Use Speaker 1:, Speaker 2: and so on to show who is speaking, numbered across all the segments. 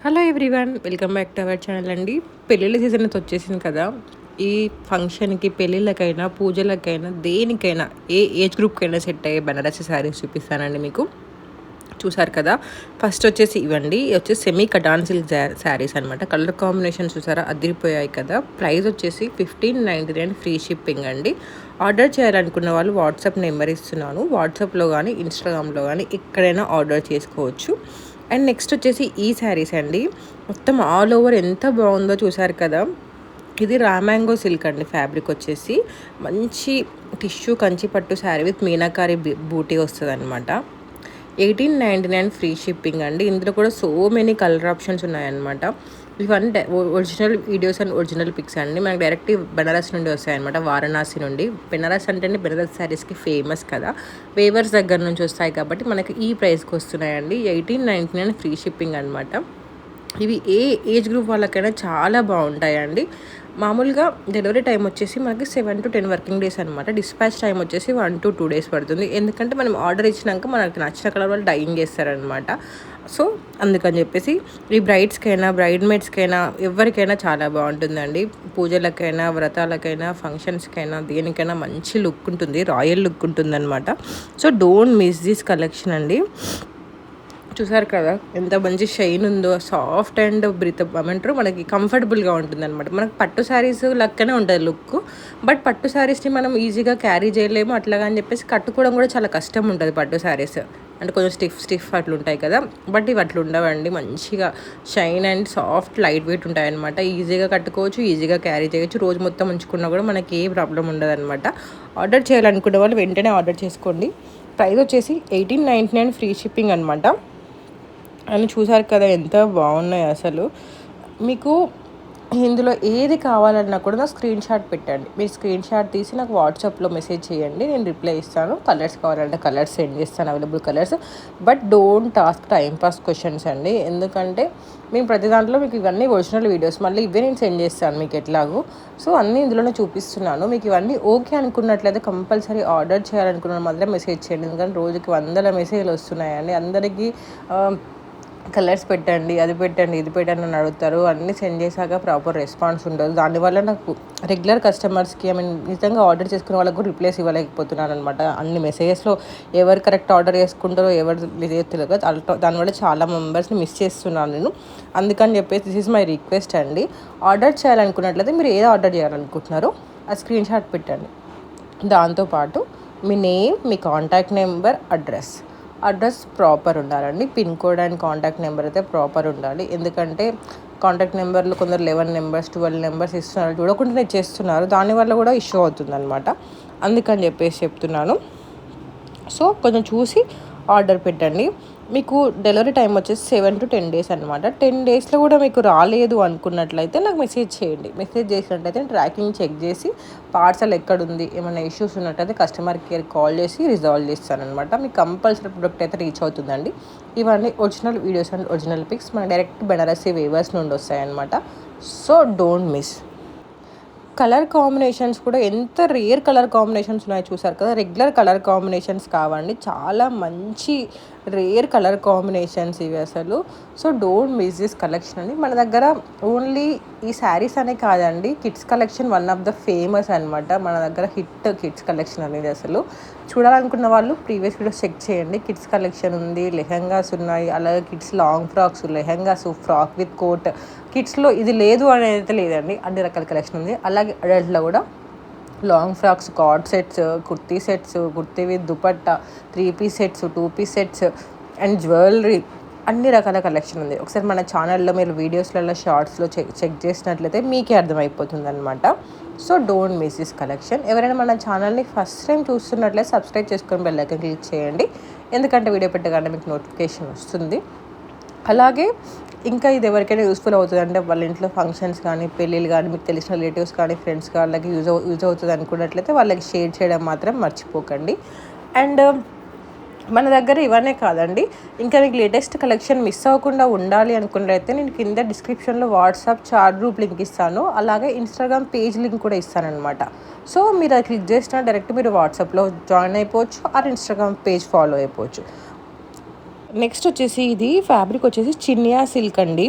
Speaker 1: Hello everyone, welcome back to our channel అండి. పెళ్ళిళ్ళ season అయితే వచ్చేసింది కదా. ఈ ఫంక్షన్కి, పెళ్ళిళ్ళకైనా, పూజలకైనా, దేనికైనా, ఏ ఏజ్ గ్రూప్కైనా సెట్ అయ్యే బనారసి శారీస్ చూపిస్తానండి మీకు. చూసారు కదా, ఫస్ట్ వచ్చేసి ఇవ్వండి. వచ్చేసి సెమీ కటాన్ సిల్క్ శారీస్ అనమాట. కలర్ కాంబినేషన్ చూసారా, అదిరిపోయాయి కదా. ప్రైస్ వచ్చేసి 1599 ఫ్రీ షిప్పింగ్ అండి. ఆర్డర్ చేయాలనుకున్న వాళ్ళు వాట్సాప్ నెంబర్ ఇస్తున్నాను. వాట్సాప్లో కానీ ఇన్స్టాగ్రామ్లో కానీ ఎక్కడైనా ఆర్డర్ చేసుకోవచ్చు. అండ్ నెక్స్ట్ వచ్చేసి ఈ శారీస్ అండి. మొత్తం ఆల్ ఓవర్ ఎంత బాగుందో చూసారు కదా. ఇది రామాంగో సిల్క్ అండి. ఫ్యాబ్రిక్ వచ్చేసి మంచి టిష్యూ కంచి పట్టు శారీ విత్ మీనాకారి బూటీ వస్తుంది అనమాట. 1899 ఫ్రీ షిప్పింగ్ అండి. ఇందులో కూడా సో మెనీ కలర్ ఆప్షన్స్ ఉన్నాయన్నమాట. ఇవన్నీ original videos and original pics అండి. మనకి డైరెక్ట్ బెనారస్ నుండి వస్తాయన్నమాట, వారణాసి నుండి. బెనారస్ అంటే బెనారస్ శారీస్కి ఫేమస్ కదా. వేవర్స్ దగ్గర నుంచి వస్తాయి కాబట్టి మనకి ఈ ప్రైస్కి వస్తున్నాయండి. 1899 ఫ్రీ షిప్పింగ్ అనమాట. ఇవి ఏ ఏజ్ గ్రూప్ వాళ్ళకైనా చాలా బాగుంటాయండి. మామూలుగా డెలివరీ టైం వచ్చేసి మనకి 7 to 10 వర్కింగ్ డేస్ అనమాట. డిస్పాచ్ టైం వచ్చేసి 1 to 2 days పడుతుంది. ఎందుకంటే మనం ఆర్డర్ ఇచ్చినాక మనకి నచ్చిన కలర్ వాళ్ళు డైయింగ్ చేస్తారనమాట. సో అందుకని చెప్పేసి ఈ బ్రైడ్స్కైనా, బ్రైడ్ మేడ్స్కైనా, ఎవరికైనా చాలా బాగుంటుందండి. పూజలకైనా, వ్రతాలకైనా, ఫంక్షన్స్కైనా, దేనికైనా మంచి లుక్ ఉంటుంది, రాయల్ లుక్ ఉంటుంది అనమాట. So don't miss this collection అండి. చూసారు కదా ఎంత మంచి షైన్ ఉందో, సాఫ్ట్ అండ్ బ్రీత్ ఏమంటారు, మనకి కంఫర్టబుల్గా ఉంటుంది అనమాట. మనకు పట్టు శారీస్ లెక్కనే ఉంటుంది లుక్. బట్ పట్టు శారీస్ని మనం ఈజీగా క్యారీ చేయలేము. అట్లాగా అని చెప్పేసి కట్టుకోవడం కూడా చాలా కష్టం ఉంటుంది పట్టు శారీస్. అంటే కొంచెం స్టిఫ్ అట్లా ఉంటాయి కదా. బట్ ఇవి అట్లా ఉండవండి. మంచిగా shine and soft light weight ఉంటాయి అనమాట. ఈజీగా కట్టుకోవచ్చు, ఈజీగా క్యారీ చేయొచ్చు. రోజు మొత్తం ఉంచుకున్నా కూడా మనకి ఏ ప్రాబ్లం ఉండదు అనమాట. ఆర్డర్ చేయాలనుకునే వాళ్ళు వెంటనే ఆర్డర్ చేసుకోండి. ప్రైస్ వచ్చేసి 1899 ఫ్రీ షిప్పింగ్ అనమాట. అని చూసారు కదా ఎంత బాగున్నాయి అసలు. మీకు ఇందులో ఏది కావాలన్నా కూడా నా స్క్రీన్ షాట్ పెట్టండి. మీరు స్క్రీన్ షాట్ తీసి నాకు వాట్సాప్లో మెసేజ్ చేయండి, నేను రిప్లై ఇస్తాను. కలర్స్ కావాలంటే కలర్స్ సెండ్ చేస్తాను, available colours. But don't ask time pass questions అండి. ఎందుకంటే మేము ప్రతి దాంట్లో మీకు ఇవన్నీ ఒరిజినల్ వీడియోస్, మళ్ళీ ఇవే నేను సెండ్ చేస్తాను మీకు ఎట్లాగో. సో అన్నీ ఇందులోనే చూపిస్తున్నాను. మీకు ఇవన్నీ ఓకే అనుకున్నట్లయితే కంపల్సరీ ఆర్డర్ చేయాలనుకున్న మాత్రం మెసేజ్ చేయండి. ఎందుకంటే రోజుకి 100 మెసేజ్లు వస్తున్నాయండి. అందరికీ కలర్స్ పెట్టండి, అది పెట్టండి, ఇది పెట్టండి అని అడుగుతారు. అన్నీ సెండ్ చేశాక ప్రాపర్ రెస్పాన్స్ ఉండదు. దానివల్ల నాకు రెగ్యులర్ కస్టమర్స్కి, నిజంగా ఆర్డర్ చేసుకునే వాళ్ళకు రిప్లేస్ ఇవ్వలేకపోతున్నాను అనమాట. అన్ని మెసేజెస్లో ఎవరు కరెక్ట్ ఆర్డర్ చేసుకుంటారో ఎవరు తెలియదు. దానివల్ల చాలా మెంబర్స్ని మిస్ చేస్తున్నాను నేను. అందుకని చెప్పేసి దిస్ ఈజ్ మై రిక్వెస్ట్ అండి. ఆర్డర్ చేయాలనుకున్నట్లయితే మీరు ఏది ఆర్డర్ చేయాలనుకుంటున్నారో ఆ స్క్రీన్ షాట్ పెట్టండి. దాంతోపాటు మీ నేమ్, మీ కాంటాక్ట్ నెంబర్, అడ్రస్ ప్రాపర్ ఉండాలండి. Pin code and contact number అయితే ప్రాపర్ ఉండాలి. ఎందుకంటే కాంటాక్ట్ నెంబర్లు కొందరు 11 నెంబర్స్ 12 నెంబర్స్ ఇస్తున్నారు, చూడకుండానే చేస్తున్నారు. దానివల్ల కూడా ఇష్యూ అవుతుంది అనమాట. అందుకని చెప్పేసి చెప్తున్నాను. సో కొంచెం చూసి ఆర్డర్ పెట్టండి. మీకు డెలివరీ టైం వచ్చేసి 7 to 10 days అనమాట. 10 daysలో కూడా మీకు రాలేదు అనుకున్నట్లయితే నాకు మెసేజ్ చేయండి. మెసేజ్ చేసినట్లయితే ట్రాకింగ్ చెక్ చేసి పార్సల్ ఎక్కడుంది, ఏమైనా ఇష్యూస్ ఉన్నట్టయితే కస్టమర్ కేర్ కాల్ చేసి రిజాల్వ్ చేస్తానమాట. మీకు కంపల్సరీ ప్రొడక్ట్ అయితే రీచ్ అవుతుందండి. ఇవన్నీ original videos and original pics మనకి డైరెక్ట్ బెనారసీ వేవర్స్ నుండి వస్తాయన్నమాట. So don't miss. Colour combinations కూడా ఎంత రేర్ కలర్ కాంబినేషన్స్ ఉన్నాయో చూసారు కదా. రెగ్యులర్ కలర్ కాంబినేషన్స్ కావండి, చాలా మంచి రేర్ కలర్ కాంబినేషన్స్ ఇవి అసలు. So don't miss this collection అండి. మన దగ్గర ఓన్లీ ఈ శారీస్ అనే కాదండి, kids collection one of the famous అనమాట. మన దగ్గర హిట్ కిడ్స్ కలెక్షన్ అనేది అసలు. చూడాలనుకున్న వాళ్ళు ప్రీవియస్ వీడియోస్ చెక్ చేయండి. కిడ్స్ కలెక్షన్ ఉంది, లెహెంగాస్ ఉన్నాయి, అలాగే kids long frocks, lehengas, frock with coat. కిడ్స్లో ఇది లేదు అనేది అయితే లేదండి, అన్ని రకాల కలెక్షన్ ఉంది. అలాగే అడల్ట్లో కూడా long frocks, card sets, kurti with dupatta, 3-piece sets, 2-piece sets and jewellery, అన్ని రకాల కలెక్షన్ ఉంది. ఒకసారి మన ఛానల్లో మీరు వీడియోస్లలో షార్ట్స్లో చెక్ చేసినట్లయితే మీకే అర్థమైపోతుంది అనమాట. So don't miss this collection. ఎవరైనా మన ఛానల్ని ఫస్ట్ టైం చూస్తున్నట్లయితే సబ్స్క్రైబ్ చేసుకొని బెల్ ఐకాన్ క్లిక్ చేయండి. ఎందుకంటే వీడియో పెట్టగానే మీకు నోటిఫికేషన్ వస్తుంది. అలాగే ఇంకా ఇది ఎవరికైనా యూస్ఫుల్ అవుతుంది అంటే వాళ్ళ ఇంట్లో ఫంక్షన్స్ కానీ, పెళ్ళిళ్ళు కానీ, మీకు తెలిసిన రిలేటివ్స్ కానీ, ఫ్రెండ్స్ కానీ వాళ్ళకి యూజ్ అవుతుంది అనుకున్నట్లయితే వాళ్ళకి షేర్ చేయడం మాత్రం మర్చిపోకండి. అండ్ మన దగ్గర ఇవన్నీ కాదండి, ఇంకా మీకు లేటెస్ట్ కలెక్షన్ మిస్ అవ్వకుండా ఉండాలి అనుకున్నట్లయితే నేను కింద డిస్క్రిప్షన్లో వాట్సాప్ చాట్ గ్రూప్ లింక్ ఇస్తాను, అలాగే ఇన్స్టాగ్రామ్ పేజ్ లింక్ కూడా ఇస్తానన్నమాట. సో మీరు అది క్లిక్ చేసినా డైరెక్ట్ మీరు వాట్సాప్లో జాయిన్ అయిపోవచ్చు, ఆర్ ఇన్స్టాగ్రామ్ పేజ్ ఫాలో అయిపోవచ్చు. నెక్స్ట్ వచ్చేసి ఇది ఫ్యాబ్రిక్ వచ్చేసి చినియా సిల్క్ అండి.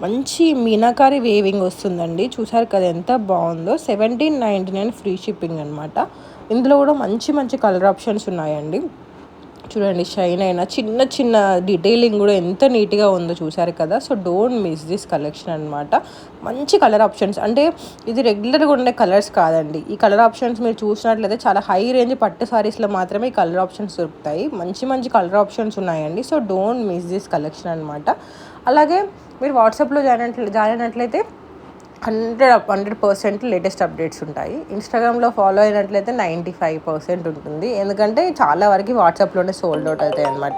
Speaker 1: మంచి మీనాకారి వేవింగ్ వస్తుందండి. చూసారు కదా ఎంత బాగుందో. 1799 ఫ్రీ షిప్పింగ్ అనమాట. ఇందులో కూడా మంచి మంచి కలర్ ఆప్షన్స్ ఉన్నాయండి. చూడండి, షైన్ అయినా చిన్న చిన్న డీటెయిలింగ్ కూడా ఎంత నీట్గా ఉందో చూసారు కదా. So don't miss this collection అనమాట. మంచి కలర్ ఆప్షన్స్, అంటే ఇది రెగ్యులర్గా ఉండే కలర్స్ కాదండి. ఈ కలర్ ఆప్షన్స్ మీరు చూసినట్లయితే చాలా హై రేంజ్ పట్టు సారీస్లో మాత్రమే ఈ కలర్ ఆప్షన్స్ దొరుకుతాయి. మంచి మంచి కలర్ ఆప్షన్స్ ఉన్నాయండి. So don't miss this collection అనమాట. అలాగే మీరు వాట్సాప్లో జాయిన్ అయినట్లయితే 100% లేటెస్ట్ అప్డేట్స్ ఉంటాయి. ఇన్స్టాగ్రామ్లో ఫాలో అయినట్లయితే 95% ఉంటుంది. ఎందుకంటే చాలా వరకు వాట్సాప్లోనే సోల్డ్ అవుట్ అవుతాయి అనమాట.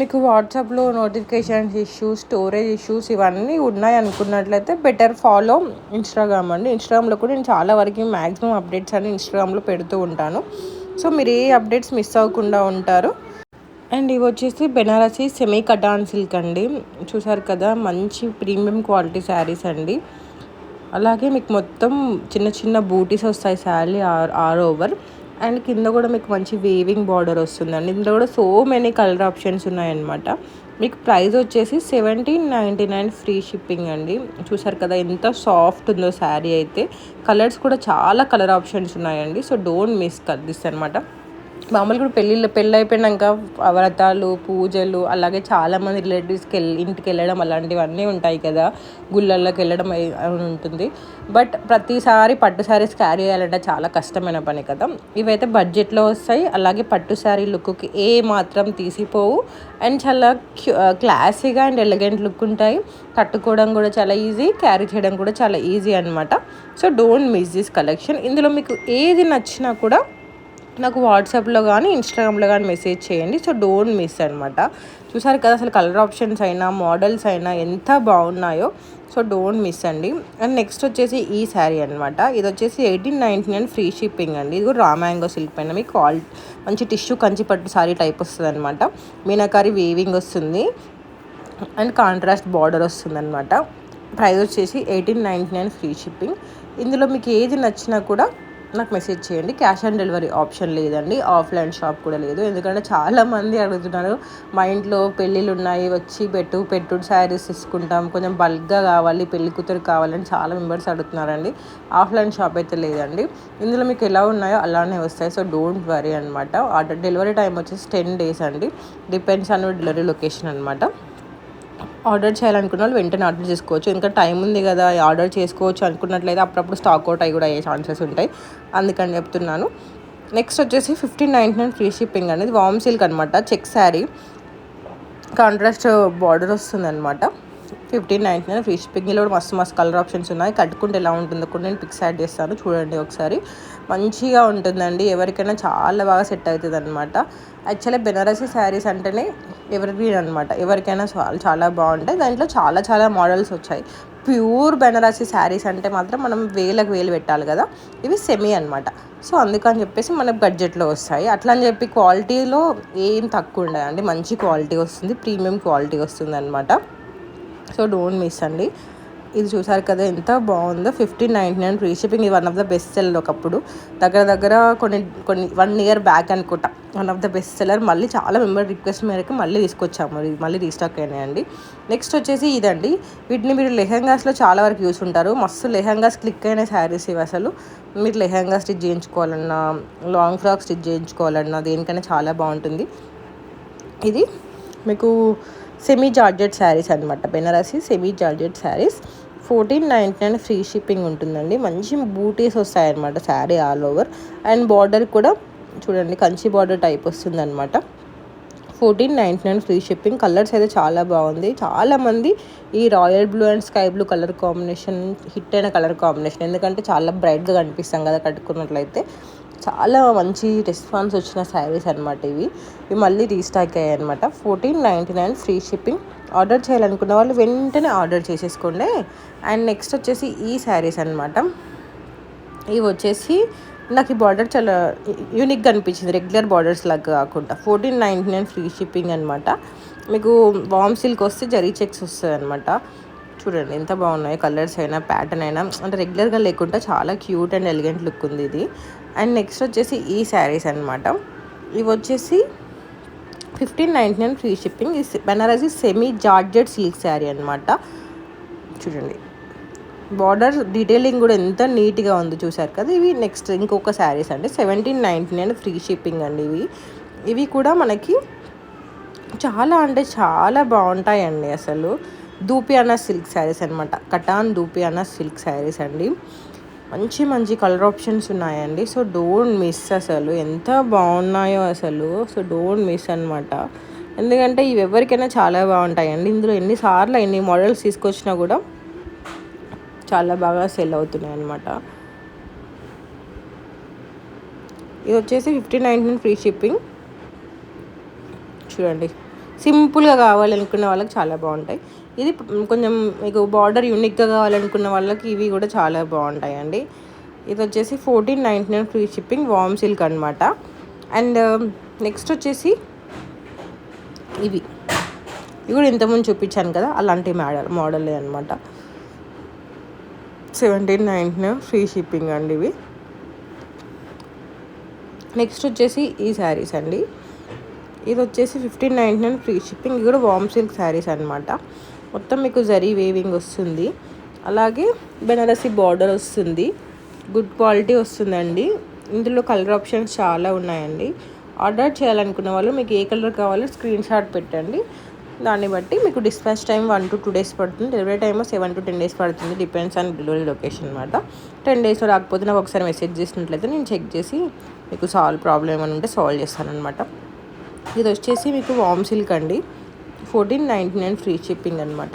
Speaker 1: మీకు వాట్సాప్లో నోటిఫికేషన్స్ ఇష్యూస్, స్టోరేజ్ ఇష్యూస్ ఇవన్నీ ఉన్నాయి అనుకున్నట్లయితే బెటర్ ఫాలో ఇన్స్టాగ్రామ్ అండి. ఇన్స్టాగ్రామ్లో కూడా నేను చాలా వరకు మ్యాక్సిమం అప్డేట్స్ అన్ని ఇన్స్టాగ్రామ్లో పెడుతూ ఉంటాను. సో మీరు ఏ అప్డేట్స్ మిస్ అవ్వకుండా ఉంటారు. అండ్ ఇవి వచ్చేసి బెనారసీ సెమీ కటాన్ సిల్క్ అండి. చూసారు కదా, మంచి ప్రీమియం క్వాలిటీ శారీస్ అండి. అలాగే మీకు మొత్తం చిన్న చిన్న బూటీస్ వస్తాయి శారీ ఆల్ ఓవర్. అండ్ కింద కూడా మీకు మంచి వేవింగ్ బార్డర్ వస్తుందండి. ఇందులో కూడా సో మెనీ కలర్ ఆప్షన్స్ ఉన్నాయన్నమాట. మీకు ప్రైస్ వచ్చేసి 1799 ఫ్రీ షిప్పింగ్ అండి. చూసారు కదా ఎంత సాఫ్ట్ ఉందో శారీ అయితే. కలర్స్ కూడా చాలా కలర్ ఆప్షన్స్ ఉన్నాయండి. సో డోంట్ మిస్ దిస్ అనమాట. మామూలుగా కూడా పెళ్ళి అయిపోయినాక వ్రతాలు, పూజలు, అలాగే చాలామంది రిలేటివ్స్కి ఇంటికి వెళ్ళడం అలాంటివన్నీ ఉంటాయి కదా. గుళ్ళల్లోకి వెళ్ళడం ఉంటుంది. బట్ ప్రతిసారి పట్టు శారీస్ క్యారీ చేయాలంటే చాలా కష్టమైన పని కదా. ఇవైతే బడ్జెట్లో వస్తాయి. అలాగే పట్టు శారీ లుక్కి ఏ మాత్రం తీసిపోవు. అండ్ చాలా క్లాసీగా అండ్ ఎలిగెంట్ లుక్ ఉంటాయి. కట్టుకోవడం కూడా చాలా ఈజీ, క్యారీ చేయడం కూడా చాలా ఈజీ అనమాట. So don't miss this collection. ఇందులో మీకు ఏది నచ్చినా కూడా నాకు వాట్సాప్లో కానీ ఇన్స్టాగ్రామ్లో కానీ మెసేజ్ చేయండి. సో డోంట్ మిస్ అనమాట. చూసారు కదా అసలు కలర్ ఆప్షన్స్ అయినా మోడల్స్ అయినా ఎంత బాగున్నాయో. సో డోంట్ మిస్ అండి. అండ్ నెక్స్ట్ వచ్చేసి ఈ శారీ అనమాట. ఇది వచ్చేసి 1899 ఫ్రీ షిప్పింగ్ అండి. ఇది కూడా రా మ్యాంగో సిల్క్ పైన మీకు మంచి టిష్యూ కంచి పట్టు శారీ టైప్ వస్తుంది అనమాట. మీనాకారి వేవింగ్ వస్తుంది అండ్ కాంట్రాస్ట్ బార్డర్ వస్తుంది అనమాట. ప్రైస్ వచ్చేసి 1899 ఫ్రీ షిప్పింగ్. ఇందులో మీకు ఏది నచ్చినా కూడా నాకు మెసేజ్ చేయండి. క్యాష్ ఆన్ డెలివరీ ఆప్షన్ లేదండి. ఆఫ్లైన్ షాప్ కూడా లేదు. ఎందుకంటే చాలామంది అడుగుతున్నారు, మా ఇంట్లో పెళ్ళిళ్ళు ఉన్నాయి, వచ్చి పెట్టుడు శారీస్ తీసుకుంటాం, కొంచెం బల్క్గా కావాలి, పెళ్లి కూతురు కావాలని చాలా మెంబర్స్ అడుగుతున్నారండి. ఆఫ్లైన్ షాప్ అయితే లేదండి. ఇందులో మీకు ఎలా ఉన్నాయో అలానే వస్తాయి. సో డోంట్ వరీ అనమాట. ఆర్డర్ డెలివరీ టైం వచ్చేసి 10 days అండి. డిపెండ్స్ ఆన్ డెలివరీ లొకేషన్ అనమాట. ఆర్డర్ చేయాలనుకున్న వాళ్ళు వెంటనే ఆర్డర్ చేసుకోవచ్చు. ఇంకా టైం ఉంది కదా, ఆర్డర్ చేసుకోవచ్చు అనుకున్నట్లయితే అప్పుడప్పుడు స్టాక్ అవుట్ అయ్యి కూడా అయ్యే ఛాన్సెస్ ఉంటాయి. అందుకని చెప్తున్నాను. నెక్స్ట్ వచ్చేసి 1599 ఫ్రీ షిప్పింగ్ అనేది వామ్ సిల్క్ అనమాట. చెక్ శారీ, కాంట్రాస్ట్ బార్డర్ వస్తుంది అనమాట. 1599 ఫ్రీ షిప్పింగ్. కూడా మస్తు కలర్ ఆప్షన్స్ ఉన్నాయి. కట్టుకుంటే ఎలా ఉంటుందో కూడా నేను పిక్స్ యాడ్ చేస్తాను, చూడండి ఒకసారి. మంచిగా ఉంటుందండి. ఎవరికైనా చాలా బాగా సెట్ అవుతుంది అనమాట. యాక్చువల్లీ బెనారసీ శారీస్ అంటేనే ఎవరిగ్రీన్ అనమాట. ఎవరికైనా చాలా బాగుంటాయి. దాంట్లో చాలా చాలా మోడల్స్ వచ్చాయి. ప్యూర్ బెనారసీ శారీస్ అంటే మాత్రం మనం వేలు పెట్టాలి కదా. ఇవి సెమీ అనమాట. సో అందుకని చెప్పేసి మనకు బడ్జెట్లో వస్తాయి. అట్లా అని చెప్పి క్వాలిటీలో ఏం తక్కువ ఉండదండి. మంచి క్వాలిటీ వస్తుంది, ప్రీమియం క్వాలిటీ వస్తుంది అనమాట. సో డోంట్ మిస్ అండి. ఇది చూసారు కదా ఎంత బాగుందో. 1599 ఫ్రీ షిప్పింగ్. ఇది one of the best seller. ఒకప్పుడు దగ్గర కొన్ని 1 year బ్యాక్ అనుకుంటా one of the best seller. మళ్ళీ చాలా మెంబర్ రిక్వెస్ట్ మేరకు మళ్ళీ తీసుకొచ్చాము, మళ్ళీ రీస్టాక్ అయినాయండి. నెక్స్ట్ వచ్చేసి ఇదండి. వీటిని మీరు లెహెంగాస్లో చాలా వరకు యూస్ ఉంటారు. మస్తు లెహెంగాస్ క్లిక్ అయిన శారీస్ ఇవి. అసలు మీరు లెహెంగా స్టిచ్ చేయించుకోవాలన్నా, లాంగ్ ఫ్రాక్ స్టిచ్ చేయించుకోవాలన్నా దేనికైనా చాలా బాగుంటుంది. ఇది మీకు సెమీ జార్జెట్ శారీస్ అనమాట. Banarasi semi georgette saris 1499 free shipping ఉంటుందండి. మంచి బూటీస్ వస్తాయన్నమాట sari all over. And border కూడా చూడండి కంచి బార్డర్ టైప్ వస్తుంది అనమాట. 1499 ఫ్రీ షిప్పింగ్. కలర్స్ అయితే చాలా బాగుంది. చాలామంది ఈ royal blue and sky blue colour combination hit అయిన కలర్ కాంబినేషన్. ఎందుకంటే చాలా బ్రైట్గా కనిపిస్తాం కదా కట్టుకున్నట్లయితే. చాలా మంచి రెస్పాన్స్ వచ్చిన శారీస్ అనమాట ఇవి మళ్ళీ రీస్టాక్ అయ్యాయి అనమాట. 1499 ఫ్రీ షిప్పింగ్. ఆర్డర్ చేయాలనుకున్న వాళ్ళు వెంటనే ఆర్డర్ చేసేసుకోండి. అండ్ నెక్స్ట్ వచ్చేసి ఈ శారీస్ అనమాట. ఇవి వచ్చేసి నాకు ఈ బార్డర్ చాలా యూనిక్గా అనిపించింది, రెగ్యులర్ బార్డర్స్ లాగా కాకుండా. 1499 ఫ్రీ షిప్పింగ్ అనమాట. మీకు వామ్ సిల్క్ వస్తే జరీ చెక్స్ వస్తుంది అనమాట. చూడండి ఎంత బాగున్నాయి కలర్స్ అయినా ప్యాటర్న్ అయినా, అంటే రెగ్యులర్గా లేకుండా చాలా క్యూట్ అండ్ ఎలిగెంట్ లుక్ ఉంది ఇది. అండ్ నెక్స్ట్ వచ్చేసి ఈ శారీస్ అనమాట. ఇవి వచ్చేసి 1599 ఫ్రీ షిప్పింగ్. ఈ Banarasi semi georgette silk sari అనమాట. చూడండి బార్డర్ డీటెయిలింగ్ కూడా ఎంత నీట్గా ఉందో చూసారు కదా. ఇవి నెక్స్ట్ ఇంకొక శారీస్ అండి. 1799 ఫ్రీ షిప్పింగ్ అండి. ఇవి కూడా మనకి చాలా అంటే చాలా బాగుంటాయండి. అసలు దూపియానా సిల్క్ శారీస్ అనమాట. కటాన్ దూపియానా సిల్క్ శారీస్ అండి. మంచి మంచి కలర్ ఆప్షన్స్ ఉన్నాయండి. So don't miss. అసలు ఎంత బాగున్నాయో అసలు. సో డోంట్ మిస్ అనమాట. ఎందుకంటే ఇవి ఎవరికైనా చాలా బాగుంటాయండి. ఇందులో ఎన్నిసార్లు ఎన్ని మోడల్స్ తీసుకొచ్చినా కూడా చాలా బాగా సెల్ అవుతున్నాయి అనమాట. ఇది వచ్చేసి 1599 ఫ్రీ షిప్పింగ్. చూడండి సింపుల్గా కావాలనుకున్న వాళ్ళకి చాలా బాగుంటాయి. ఇది కొంచెం మీకు బార్డర్ యూనిక్గా కావాలనుకున్న వాళ్ళకి ఇవి కూడా చాలా బాగుంటాయండి. ఇది వచ్చేసి 1499 ఫ్రీ షిప్పింగ్ వామ్ సిల్క్ అనమాట. అండ్ నెక్స్ట్ వచ్చేసి ఇవి కూడా ఇంతకుముందు చూపించాను కదా, అలాంటి మోడలే అనమాట. 1799 ఫ్రీ షిప్పింగ్ అండి ఇవి. నెక్స్ట్ వచ్చేసి ఈ శారీస్ అండి. ఇది వచ్చేసి 1599 ఫ్రీ షిప్పింగ్. ఇది కూడా వామ్ సిల్క్ శారీస్ అనమాట. మొత్తం మీకు జరీ వేవింగ్ వస్తుంది. అలాగే బెనారసి బార్డర్ వస్తుంది. గుడ్ క్వాలిటీ వస్తుందండి. ఇందులో కలర్ ఆప్షన్స్ చాలా ఉన్నాయండి. ఆర్డర్ చేయాలనుకున్న వాళ్ళు మీకు ఏ కలర్ కావాలో స్క్రీన్ షాట్ పెట్టండి. దాన్ని బట్టి మీకు డిస్పాచ్ టైం 1 to 2 days పడుతుంది. డెలివరీ టైమ్ 7 to 10 days పడుతుంది. డిపెండ్స్ ఆన్ డెలివరీ లొకేషన్ అనమాట. 10 days రాకపోతే నాకు ఒకసారి మెసేజ్ చేసినట్లయితే నేను చెక్ చేసి మీకు ప్రాబ్లం ఏమైనా ఉంటే సాల్వ్ చేస్తాను అనమాట. ఇది వచ్చేసి మీకు వామ్ సిల్క్ అండి. 1499 ఫ్రీ షిప్పింగ్ అనమాట.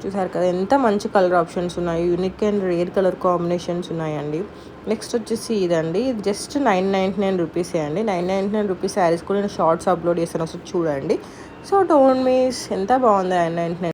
Speaker 1: చూసారు కదా ఎంత మంచి కలర్ ఆప్షన్స్ ఉన్నాయి. Unique and rare colour combinations ఉన్నాయండి. నెక్స్ట్ వచ్చేసి ఇదండి. ఇది జస్ట్ 999 రూపీసే అండి. 999 రూపీస్ శారీస్ కూడా నేను షార్ట్స్ అప్లోడ్ చేస్తాను, ఒకసారి చూడండి. So don't miss. ఎంత బాగుంది 999.